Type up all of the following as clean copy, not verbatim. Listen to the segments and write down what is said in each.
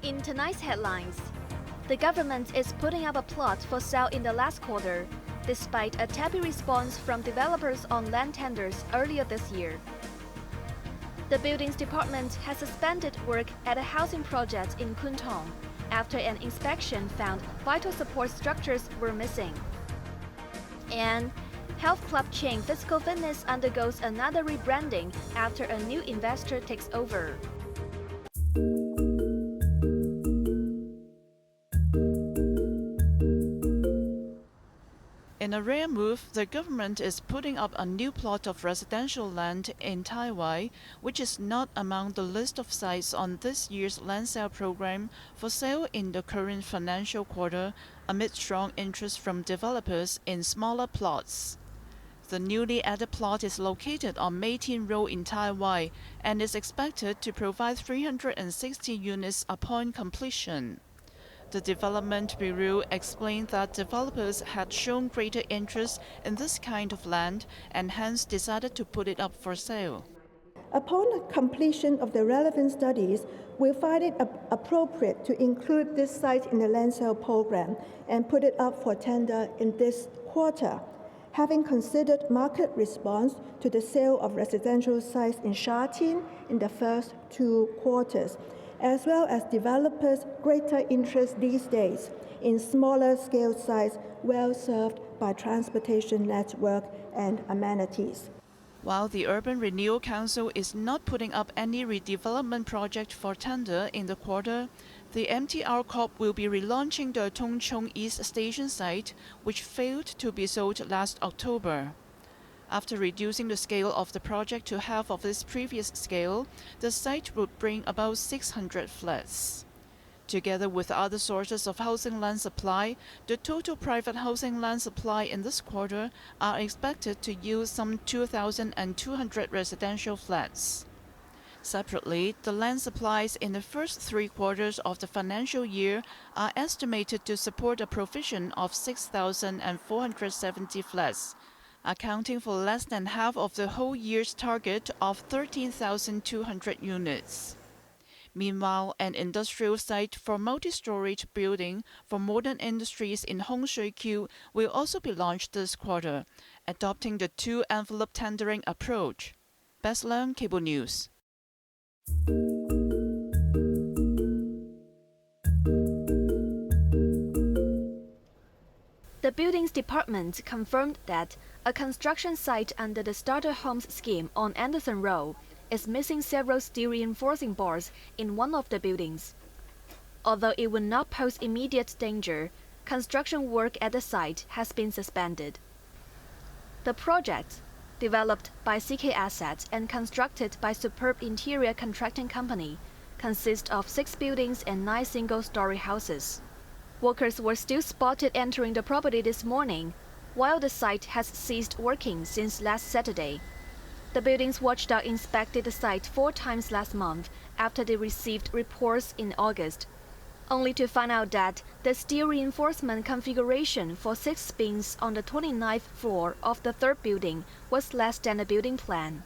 In tonight's headlines, the government is putting up a plot for sale in the last quarter, despite a tepid response from developers on land tenders earlier this year. The Buildings Department has suspended work at a housing project in Kwun Tong after an inspection found vital support structures were missing. And health club chain Physical Fitness undergoes another rebranding after a new investor takes over. In a rare move, the government is putting up a new plot of residential land in Taiwan, which is not among the list of sites on this year's land sale program for sale in the current financial quarter, amid strong interest from developers in smaller plots. The newly added plot is located on Meitin Road in Taiwan and is expected to provide 360 units upon completion. The Development Bureau explained that developers had shown greater interest in this kind of land and hence decided to put it up for sale. Upon completion of the relevant studies, we find it appropriate to include this site in the land sale program and put it up for tender in this quarter. Having considered market response to the sale of residential sites in Sha Tin in the first 2 quarters, as well as developers' greater interest these days in smaller scale sites well served by transportation network and amenities. While the Urban Renewal Council is not putting up any redevelopment project for tender in the quarter, the MTR Corp will be relaunching the Tung Chung East Station site, which failed to be sold last October. After reducing the scale of the project to half of its previous scale, the site would bring about 600 flats. Together with other sources of housing land supply, the total private housing land supply in this quarter are expected to yield some 2,200 residential flats. Separately, the land supplies in the first 3 quarters of the financial year are estimated to support a provision of 6,470 flats, accounting for less than half of the whole year's target of 13,200 units. Meanwhile, an industrial site for multi-storage building for modern industries in Hongshui-Q will also be launched this quarter, adopting the 2-envelope tendering approach. Bess Leung, Cable News. The Buildings Department confirmed that a construction site under the Starter Homes scheme on Anderson Road is missing several steel reinforcing bars in one of the buildings. Although it would not pose immediate danger, construction work at the site has been suspended. The project, developed by CK Assets and constructed by Superb Interior Contracting Company, consists of 6 buildings and 9 single-story houses. Workers were still spotted entering the property this morning, while the site has ceased working since last Saturday. The Buildings Watchdog inspected the site 4 times last month after they received reports in August, only to find out that the steel reinforcement configuration for 6 bins on the 29th floor of the 3rd building was less than the building plan.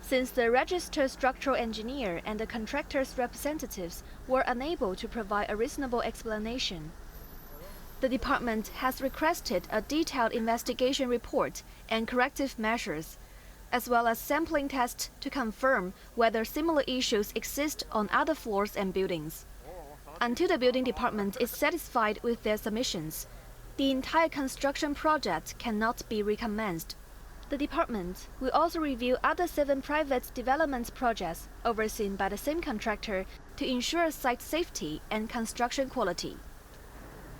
Since the registered structural engineer and the contractor's representatives were unable to provide a reasonable explanation, the department has requested a detailed investigation report and corrective measures, as well as sampling tests to confirm whether similar issues exist on other floors and buildings. Until the building department is satisfied with their submissions, the entire construction project cannot be recommenced. The department will also review other 7 private development projects overseen by the same contractor to ensure site safety and construction quality.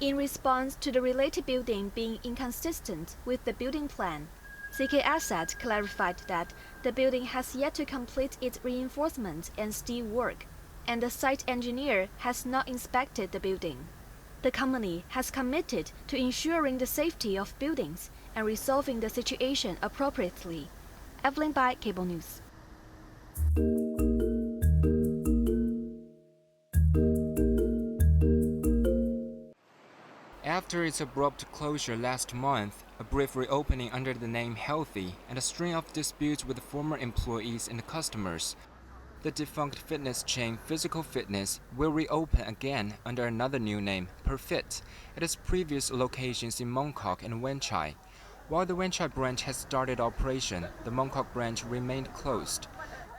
In response to the related building being inconsistent with the building plan, CK Asset clarified that the building has yet to complete its reinforcement and steel work, and the site engineer has not inspected the building. The company has committed to ensuring the safety of buildings and resolving the situation appropriately. Evelyn Bai, Cable News. After its abrupt closure last month, a brief reopening under the name Healthy, and a string of disputes with former employees and customers, The defunct fitness chain Physical Fitness will reopen again under another new name, Perfit, at its previous locations in Mongkok and Wan Chai. While the Wan Chai branch has started operation, the Mongkok branch remained closed.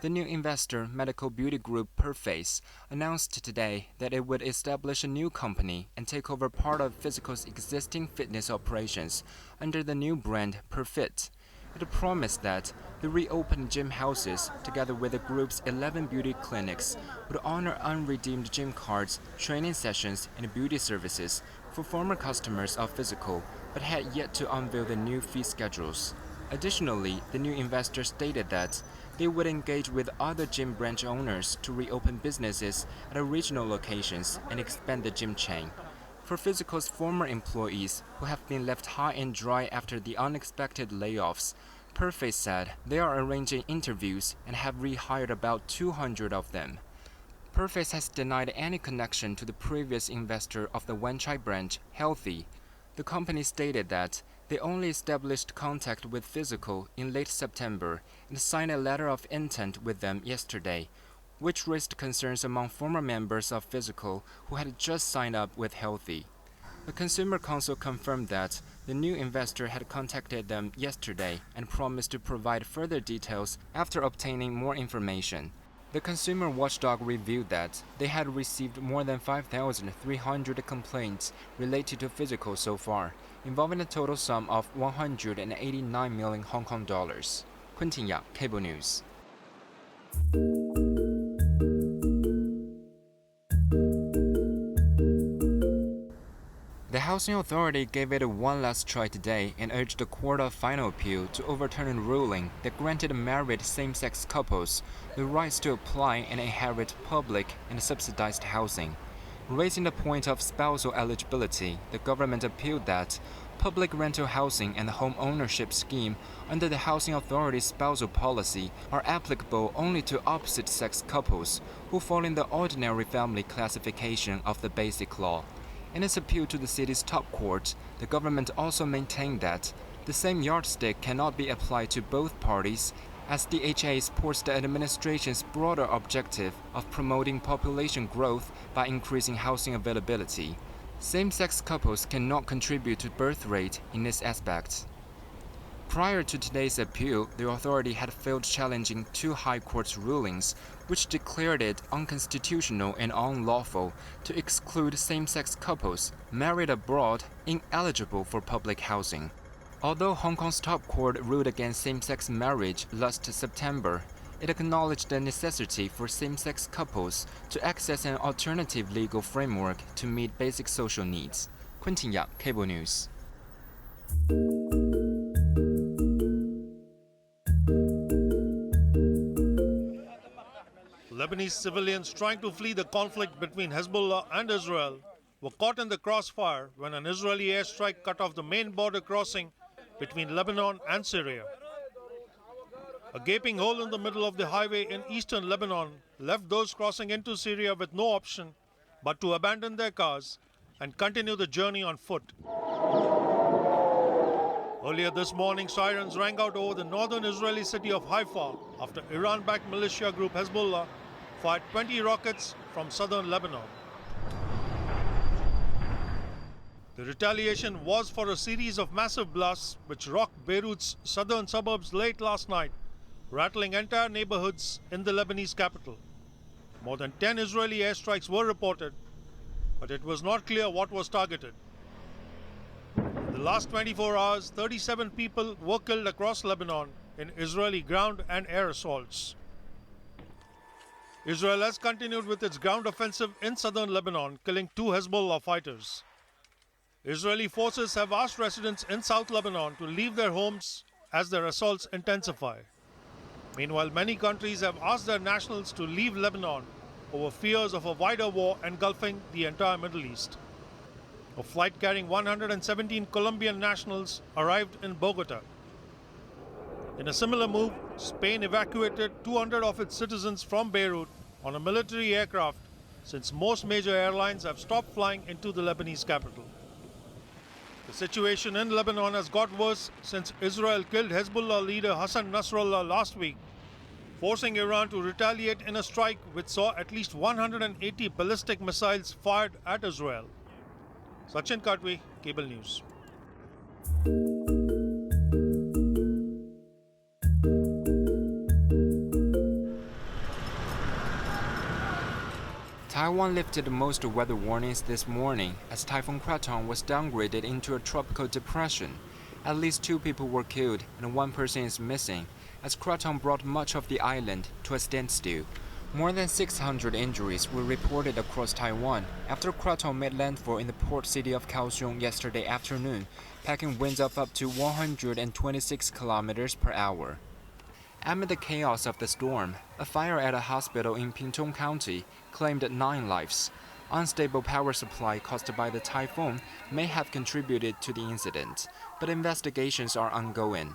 The new investor, medical beauty group Perface, announced today that it would establish a new company and take over part of Physical's existing fitness operations under the new brand Perfit. It promised that the reopened gym houses, together with the group's 11 beauty clinics, would honor unredeemed gym cards, training sessions, and beauty services for former customers of Physical, but had yet to unveil the new fee schedules. Additionally, the new investor stated that they would engage with other gym branch owners to reopen businesses at regional locations and expand the gym chain. For Physical's former employees who have been left high and dry after the unexpected layoffs, Perface said they are arranging interviews and have rehired about 200 of them. Perface has denied any connection to the previous investor of the Wan Chai branch, Healthy. The company stated that they only established contact with Physical in late September and signed a letter of intent with them yesterday, which raised concerns among former members of Physical who had just signed up with Healthy. The Consumer Council confirmed that the new investor had contacted them yesterday and promised to provide further details after obtaining more information. The consumer watchdog revealed that they had received more than 5,300 complaints related to Physical so far, involving a total sum of 189 million Hong Kong dollars. Kwun Tong, Cable News. The Housing Authority gave it one last try today and urged the Court of Final Appeal to overturn a ruling that granted married same-sex couples the rights to apply and inherit public and subsidized housing. Raising the point of spousal eligibility, the government appealed that public rental housing and the home ownership scheme under the Housing Authority's spousal policy are applicable only to opposite-sex couples who fall in the ordinary family classification of the Basic Law. In its appeal to the city's top court, the government also maintained that the same yardstick cannot be applied to both parties, as the HA supports the administration's broader objective of promoting population growth by increasing housing availability. Same-sex couples cannot contribute to birth rate in this aspect. Prior to today's appeal, the authority had failed challenging two high courts rulings, which declared it unconstitutional and unlawful to exclude same-sex couples married abroad ineligible for public housing. Although Hong Kong's top court ruled against same-sex marriage last September, it acknowledged the necessity for same-sex couples to access an alternative legal framework to meet basic social needs. Kwun Tong, Cable News. Lebanese civilians trying to flee the conflict between Hezbollah and Israel were caught in the crossfire when an Israeli airstrike cut off the main border crossing between Lebanon and Syria. A gaping hole in the middle of the highway in eastern Lebanon left those crossing into Syria with no option but to abandon their cars and continue the journey on foot. Earlier this morning, sirens rang out over the northern Israeli city of Haifa after Iran-backed militia group Hezbollah fired 20 rockets from southern Lebanon. The retaliation was for a series of massive blasts which rocked Beirut's southern suburbs late last night, rattling entire neighborhoods in the Lebanese capital. More than 10 Israeli airstrikes were reported, but it was not clear what was targeted. In the last 24 hours, 37 people were killed across Lebanon in Israeli ground and air assaults. Israel has continued with its ground offensive in southern Lebanon, killing 2 Hezbollah fighters. Israeli forces have asked residents in South Lebanon to leave their homes as their assaults intensify. Meanwhile, many countries have asked their nationals to leave Lebanon over fears of a wider war engulfing the entire Middle East. A flight carrying 117 Colombian nationals arrived in Bogota. In a similar move, Spain evacuated 200 of its citizens from Beirut on a military aircraft since most major airlines have stopped flying into the Lebanese capital. The situation in Lebanon has got worse since Israel killed Hezbollah leader Hassan Nasrallah last week, forcing Iran to retaliate in a strike which saw at least 180 ballistic missiles fired at Israel. Sachin Katwi, Cable News. Taiwan lifted most weather warnings this morning as Typhoon Kwun Tong was downgraded into a tropical depression. At least 2 people were killed and 1 person is missing, as Kwun Tong brought much of the island to a standstill. More than 600 injuries were reported across Taiwan after Kwun Tong made landfall in the port city of Kaohsiung yesterday afternoon, packing winds of up to 126 kilometers per hour. Amid the chaos of the storm, a fire at a hospital in Kwun County claimed 9 lives. Unstable power supply caused by the typhoon may have contributed to the incident, but investigations are ongoing.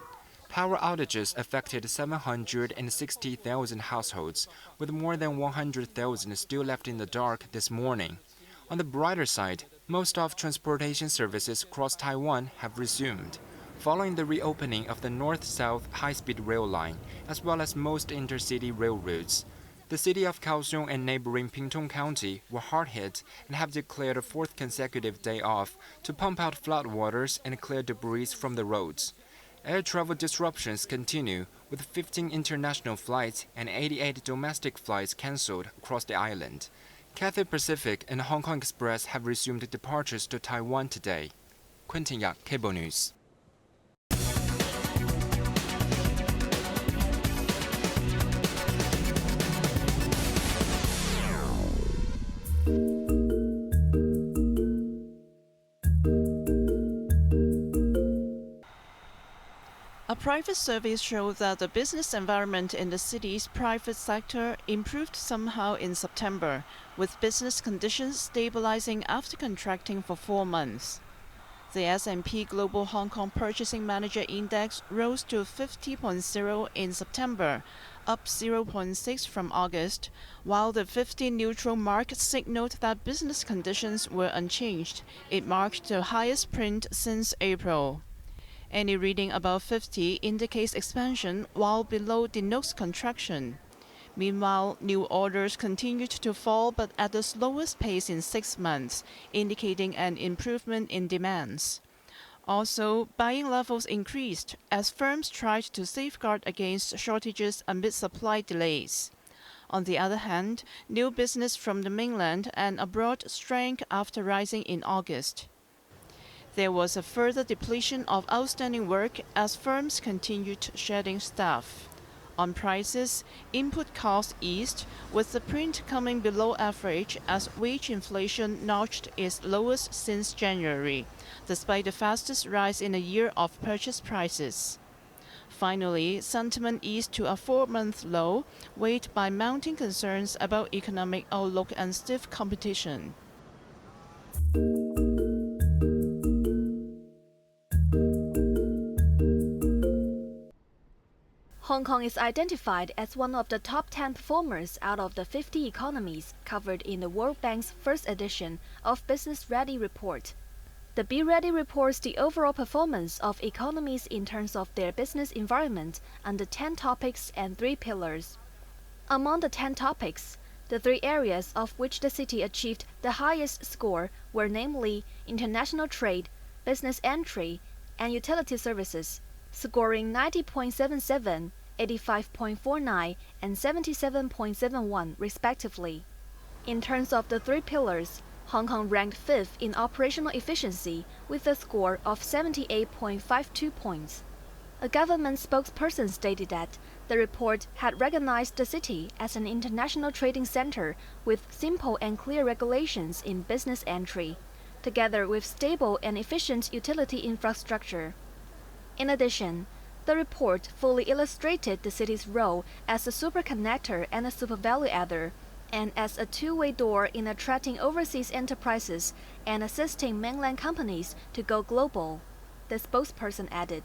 Power outages affected 760,000 households, with more than 100,000 still left in the dark this morning. On the brighter side, most of transportation services across Taiwan have resumed, following the reopening of the north-south high-speed rail line, as well as most intercity railroads. The city of Kaohsiung and neighboring Kwun County were hard hit and have declared a 4th consecutive day off to pump out floodwaters and clear debris from the roads. Air travel disruptions continue, with 15 international flights and 88 domestic flights cancelled across the island. Cathay Pacific and Hong Kong Express have resumed departures to Taiwan today. Kwun Tong, Cable News. A private survey showed that the business environment in the city's private sector improved somehow in September, with business conditions stabilizing after contracting for 4 months. The S&P Global Hong Kong Purchasing Manager Index rose to 50.0 in September, up 0.6 from August, while the 50 neutral mark signaled that business conditions were unchanged. It marked the highest print since April. Any reading above 50 indicates expansion, while below denotes contraction. Meanwhile, new orders continued to fall, but at the slowest pace in 6 months, indicating an improvement in demands. Also, buying levels increased as firms tried to safeguard against shortages amid supply delays. On the other hand, new business from the mainland and abroad shrank after rising in August. There was a further depletion of outstanding work as firms continued shedding staff. On prices, input costs eased, with the print coming below average as wage inflation notched its lowest since January, despite the fastest rise in a year of purchase prices. Finally, sentiment eased to a 4-month low, weighed by mounting concerns about economic outlook and stiff competition. Hong Kong is identified as one of the top 10 performers out of the 50 economies covered in the World Bank's first edition of Business Ready report. The Be Ready reports the overall performance of economies in terms of their business environment under 10 topics and 3 pillars. Among the 10 topics, the 3 areas of which the city achieved the highest score were namely international trade, business entry, and utility services, scoring 90.77, 85.49, and 77.71 respectively. In terms of the 3 pillars, Hong Kong ranked 5th in operational efficiency with a score of 78.52 points. A government spokesperson stated that the report had recognized the city as an international trading center with simple and clear regulations in business entry, together with stable and efficient utility infrastructure. In addition, the report fully illustrated the city's role as a super connector and a super value adder, and as a two-way door in attracting overseas enterprises and assisting mainland companies to go global, the spokesperson added.